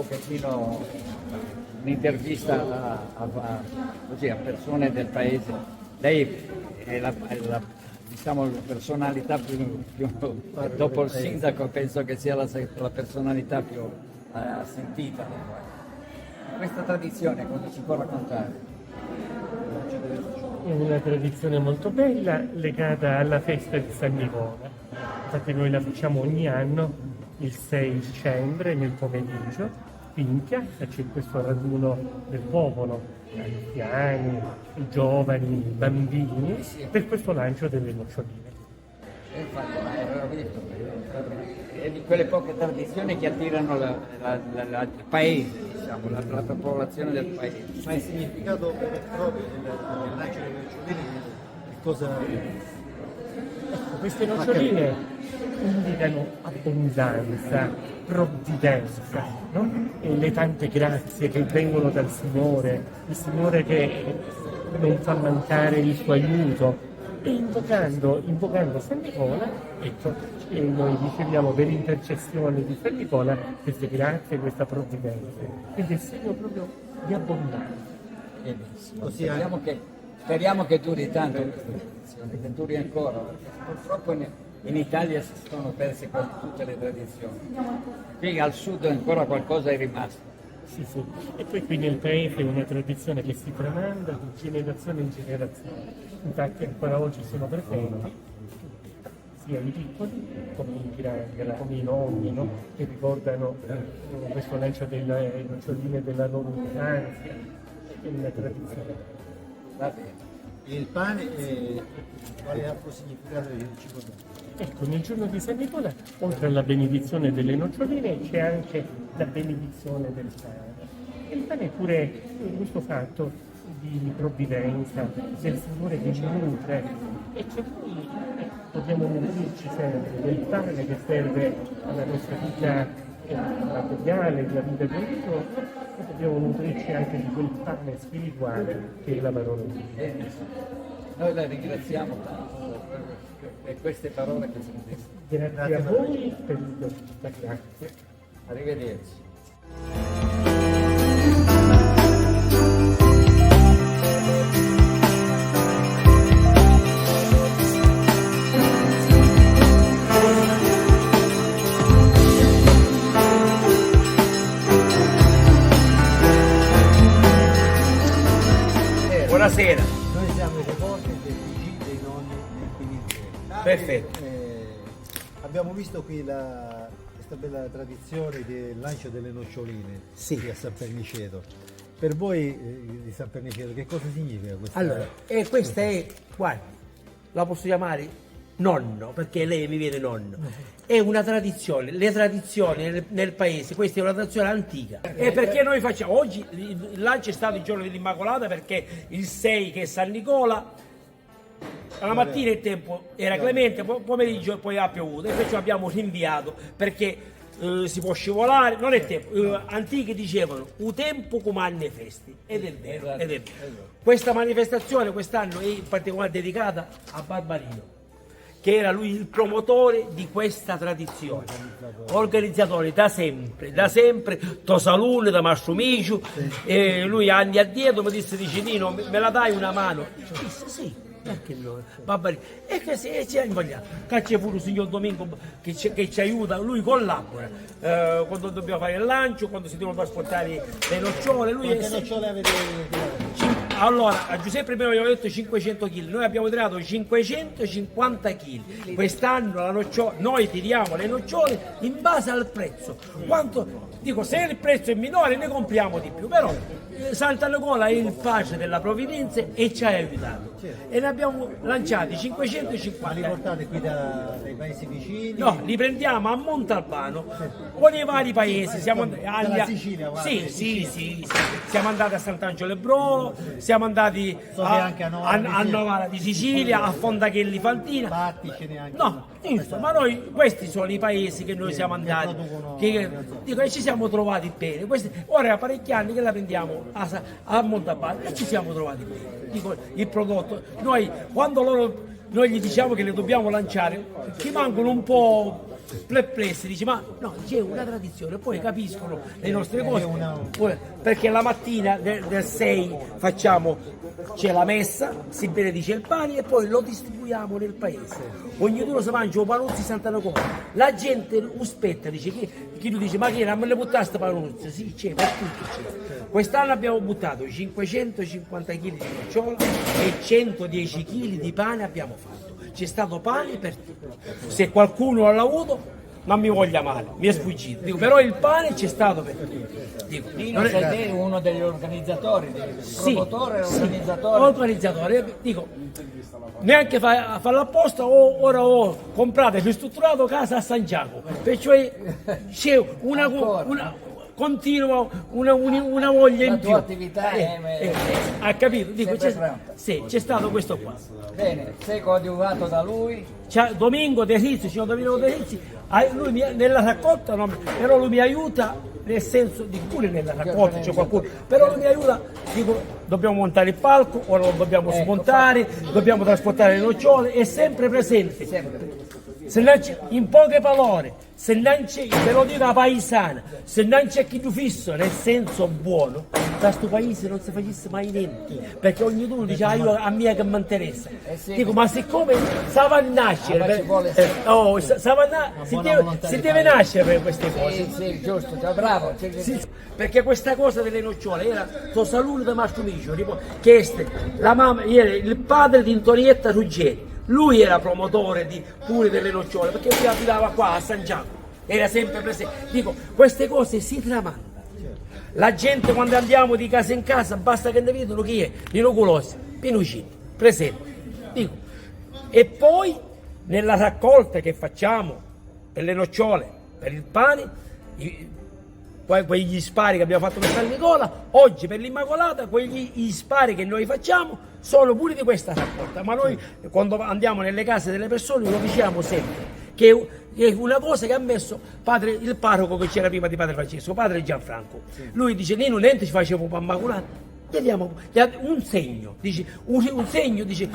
pochettino un'intervista così, a persone del paese. Lei è la, diciamo, la personalità dopo il sindaco, penso che sia la personalità più sentita. Questa tradizione cosa ci può raccontare? È una tradizione molto bella legata alla festa di San Nicola. Infatti noi la facciamo ogni anno il 6 dicembre nel pomeriggio, qui in piazza c'è questo raduno del popolo, anziani, giovani, bambini, per questo lancio delle noccioline. È di quelle poche tradizioni che attirano il paese, diciamo, la popolazione del paese. Ma il significato proprio del lancio delle noccioline, che cosa... Queste noccioline indicano abbondanza, provvidenza, no? E le tante grazie che vengono dal Signore, il Signore che non fa mancare il suo aiuto. E invocando San Nicola, ecco, e noi riceviamo per intercessione di San Nicola queste grazie, questa provvidenza. Quindi è segno proprio di abbondanza. Speriamo che duri tanto questa tradizione, che duri ancora, perché purtroppo in Italia si sono perse quasi tutte le tradizioni. Qui al sud ancora qualcosa è rimasto. Sì, sì. E poi qui nel paese è una tradizione che si tramanda di generazione in generazione. Infatti ancora oggi sono presenti sia i piccoli come i grandi, come i nonni, no? Che ricordano questo lancio delle noccioline della loro infanzia. È una tradizione. Va bene. E il pane, quale altro significato ci può dare? Ecco, nel giorno di San Nicola, oltre alla benedizione delle noccioline, c'è anche la benedizione del pane. E il pane è pure questo fatto di provvidenza, del Signore che ci nutre, e che noi dobbiamo nutrirci sempre del pane che serve alla nostra vita materiale, la vita di ogni giorno, e dobbiamo nutrirci anche di quel pane spirituale che è la parola di Dio. Noi la ringraziamo tanto per queste parole che sono dette. Grazie a voi per la grazie. Arrivederci. Buonasera. Noi siamo i reporter dei cugini dei nonni del Quininiere. Perfetto. Abbiamo visto qui questa bella tradizione del lancio delle noccioline qui a San Perniceto. Per voi di San Perniceto che cosa significa questa? Allora, questa è, guardi, la posso chiamare nonno, perché lei mi viene nonno. È una tradizione, le tradizioni nel paese, questa è una tradizione antica. E perché noi facciamo, oggi il lancio è stato il giorno dell'Immacolata, perché il 6 che è San Nicola, la mattina il tempo era clemente, pomeriggio poi ha piovuto, e perciò abbiamo rinviato, perché si può scivolare, non è tempo. Antichi dicevano, un tempo come anni festi, ed è vero, ed è vero. Questa manifestazione quest'anno è in particolare dedicata a Barbarino, che era lui il promotore di questa tradizione, organizzatore da sempre, Tosalune, da Mastromicio, e lui anni addietro mi disse, dice Nino, me la dai una mano? Io disse sì, perché no? Barbarino. E che ci ha invogliato, c'è pure il signor Domingo che ci aiuta, lui collabora, quando dobbiamo fare il lancio, quando si devono trasportare le nocciole, lui Quante nocciole avete tirato? Allora, a Giuseppe prima abbiamo detto 500 kg, noi abbiamo tirato 550 kg. Quest'anno noi tiriamo le nocciole in base al prezzo. Dico, se il prezzo è minore ne compriamo di più, però Santa Nicola è il pace della provvidenza e ci ha aiutato. E ne abbiamo lanciati 550. Ma li portate qui dai paesi vicini? No, li prendiamo a Montalbano con i vari paesi. Siamo andati dalla Sicilia, guarda, sì. Siamo andati a Sant'Angelo e Brolo, siamo andati anche a Novara di Sicilia, a Fondachelli Fantina. Batti ce n'è anche. No, insomma, noi questi sono i paesi che noi siamo andati, e ci siamo trovati bene. Ora parecchi anni che la prendiamo a Montalbano e ci siamo trovati bene. Dico, il prodotto, noi quando noi gli diciamo che le dobbiamo lanciare, rimangono un po' perplessi, dice ma no, c'è una tradizione, poi capiscono le nostre cose, perché la mattina del 6 c'è la messa, si benedice il pane e poi lo distribuiamo nel paese. Ognuno si mangia un panuzzi Santa Nicola. La gente aspetta, dice chi tu dice ma che non me le buttaste panuzzi? Sì, c'è, per tutto c'è. Quest'anno abbiamo buttato 550 kg di nocciola e 110 kg di pane abbiamo fatto. C'è stato pane per tutti. Se qualcuno l'ha avuto, non mi voglia male, mi è sfuggito. Dico, però il pane c'è stato per tutti. Dico, Nino, non è- sei te uno degli organizzatori, promotore e sì, organizzatore. organizzatore. Dico, neanche a farlo apposta, ora ho comprato e ristrutturato casa a San Giacomo, perciò c'è continua una voglia La in tua più. attività è ha capito? Dico, sempre pronta. sì, c'è stato questo qua. bene, sei coadiuvato da lui. Domingo De Rizzi, signor Domenico De Rizzi, nella raccolta, però lui mi aiuta nel senso di pure nella raccolta c'è qualcuno, però lui mi aiuta, dico dobbiamo montare il palco, ora lo dobbiamo smontare, dobbiamo trasportare le nocciole, è sempre presente. Sempre. Se non c'è, in poche parole, se non c'è, ve lo dico a paesana, se non c'è chi tu fisso nel senso buono, da sto paese non si facesse mai niente, perché ognuno dice a me che mi interessa. sì. Dico, ma siccome sa va a nascere, ma ci vuole si deve nascere per queste cose. Sì, sì, giusto, cioè, bravo. Sì, perché questa cosa delle nocciole era tuo saluto da Mastro Micio, che la mamma, il padre di Antonietta Ruggeri. Lui era promotore pure delle nocciole, perché lui abitava qua a San Giacomo, era sempre presente. Dico, queste cose si tramandano. La gente quando andiamo di casa in casa, basta che ne vedono chi è, l'inoculosi, Pinucini, presente. Dico, e poi nella raccolta che facciamo per le nocciole, per il pane, quegli spari che abbiamo fatto per San Nicola, oggi per l'Immacolata, gli spari che noi facciamo sono pure di questa raccolta, ma noi quando andiamo nelle case delle persone lo diciamo sempre, che è una cosa che ha messo il parroco che c'era prima di Padre Francesco, Padre Gianfranco. Lui dice, noi non ci facciamo per Immacolata, chiediamo un segno, dice, un segno, dice,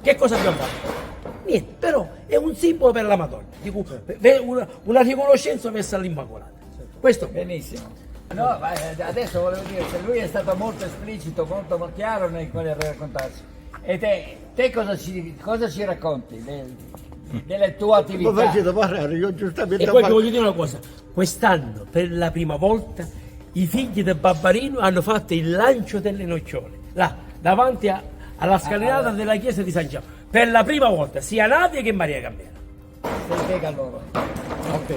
che cosa abbiamo fatto? Niente, però è un simbolo per la Madonna, dico, una riconoscenza verso all'Immacolata. Questo Benissimo. No, ma adesso volevo dire, se lui è stato molto esplicito, molto chiaro nel raccontarsi. E te cosa ci racconti delle tue attività? Mi facete parlare, io giustamente E poi vi voglio dire una cosa, quest'anno per la prima volta i figli del Babbarino hanno fatto il lancio delle nocciole, là, davanti alla scalinata della chiesa di San Giacomo, per la prima volta, sia Nadia che Maria Gambera. Si spiega loro. Ok.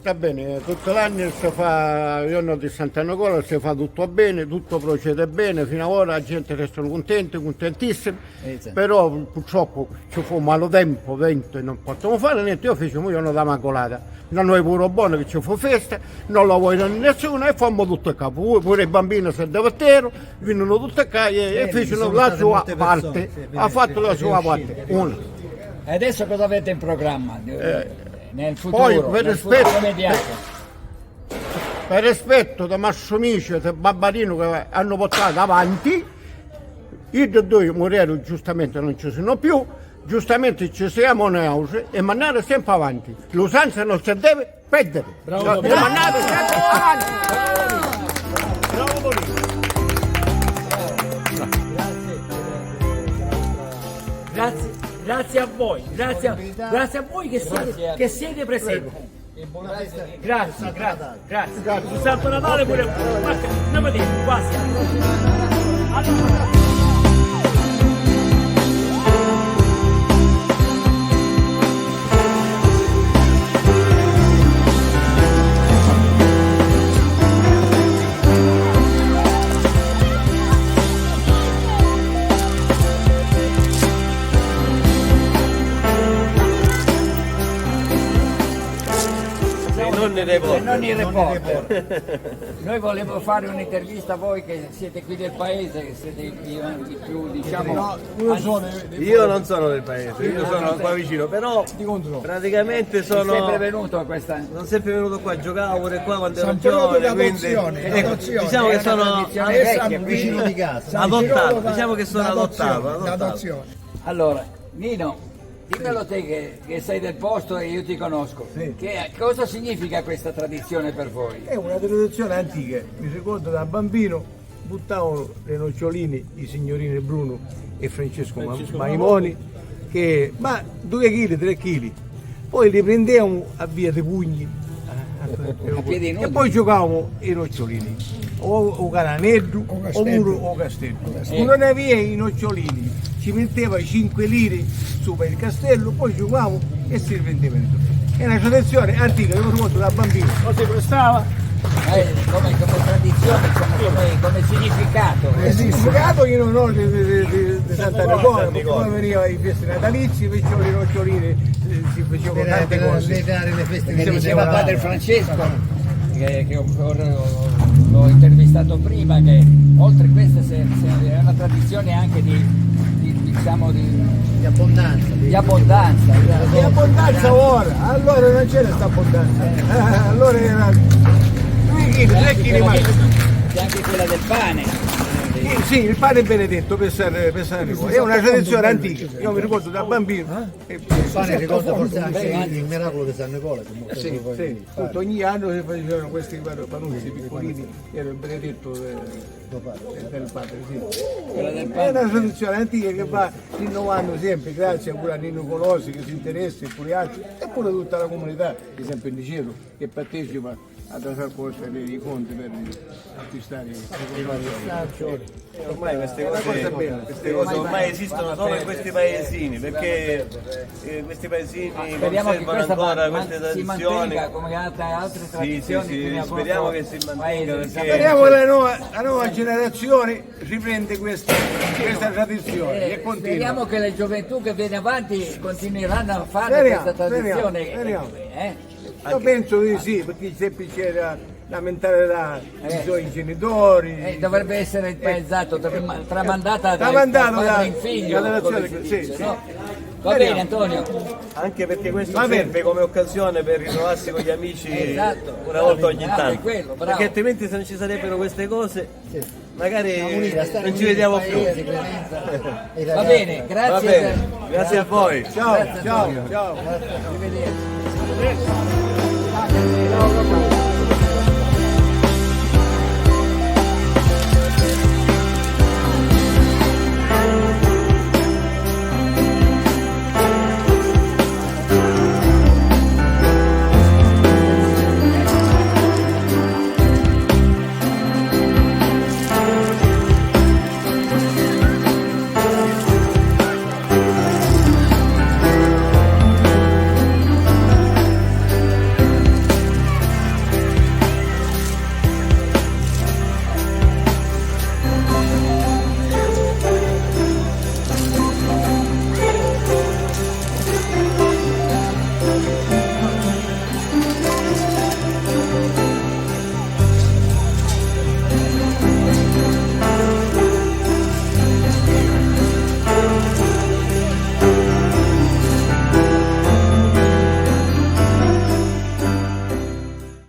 Sta bene, tutto l'anno si fa il giorno di Santa Nicola, si fa tutto bene, tutto procede bene, fino ad ora la gente resta contenta, contentissima, Sì. però purtroppo ci fu maltempo, vento e non possiamo fare niente, io feci un giorno da Immacolata, non noi pure buono che ci fu festa, non la voglio nessuno e fammo tutto a capo, pure i bambini si divertero, vennero tutti a casa e fecero la sua parte, ha fatto la sua parte, una. E adesso cosa avete in programma? Nel futuro, Poi per nel futuro rispetto, immediato. per rispetto da Massomicio e del Babbarino che hanno portato avanti, i due morirono, giustamente non ci sono più, giustamente ci siamo noi e mandare sempre avanti. L'usanza non si deve perdere. Bravo, Deve mandare sempre avanti. Bravo Bonino. Grazie a voi, grazie a voi che siete presenti. Grazie. Su Santo Natale pure. Non mi dico, quasi. Allora. Non i reporter. Noi volevo fare un'intervista a voi che siete qui del paese, che siete i più, diciamo. Io non sono del paese, io sono qua vicino, però praticamente sono sempre venuto a questa. non sempre venuto qua, giocavo pure qua quando ero giovane, quindi ecco, diciamo che sono tradizione vecchia, vicino di casa. adottato, diciamo che sono adottato. Allora, Nino, Dimmelo te che sei del posto e io ti conosco. Cosa significa questa tradizione per voi? È una tradizione antica, mi ricordo da bambino buttavano le noccioline i signorini Bruno e Francesco Maimoni, ma 2 kg, 3 kg, poi li prendevamo a via dei pugni piedi nudi. e poi giocavamo i nocciolini, o caranello o muro o castello. Non aveva i nocciolini, ci metteva 5 lire su per il castello, poi giocavamo e si riprendeva. È una tradizione antica, io mi ricordo da bambino, non si prestava. Come tradizione, come significato. Il significato io non ho di Santa Nicola, perché poi veniva i festi natalizi, facevo le noccioline, si facevano tante cose. Che diceva padre Francesco, che l'ho intervistato prima, che oltre a questa è una tradizione anche diciamo di abbondanza. Di abbondanza ora, allora non c'era questa abbondanza, allora era 2 kg, 3 kg mai. C'è anche quella del pane. Sì, il pane benedetto per San Nicola, è una tradizione antica, io mi ricordo da bambino. Il pane ricorda forse anche il miracolo di San Nicola. Sì, ogni anno si facevano questi panuzzi piccolini, era il benedetto del padre. Sì. È una tradizione antica che va rinnovando sempre, grazie pure a Nino Colosi che si interessa e pure altri, e pure tutta la comunità di San Perniceto che partecipa ad raccogliere dei fondi per acquistare i vari. Ormai queste cose ormai esistono solo in questi paesini, perché questi paesini Speriamo che conservano questa ancora queste si tradizioni. mantenga come altre tradizioni. Speriamo che si mantenga, perché Speriamo che la nuova generazione riprende questa tradizione e continua. Speriamo che le gioventù che viene avanti continueranno a fare questa tradizione. Speriamo. Io penso di sì, perché sempre c'era la mentalità dei suoi genitori. Dovrebbe essere paesato, tramandata da padre in figlio. sì. No? Va bene Antonio. anche perché questo serve come occasione per ritrovarsi con gli amici una volta ogni tanto. Quello, perché altrimenti se non ci sarebbero queste cose magari non ci vediamo più. Va bene, grazie. Va bene. Grazie a voi. Ciao, ciao, ciao. Arrivederci.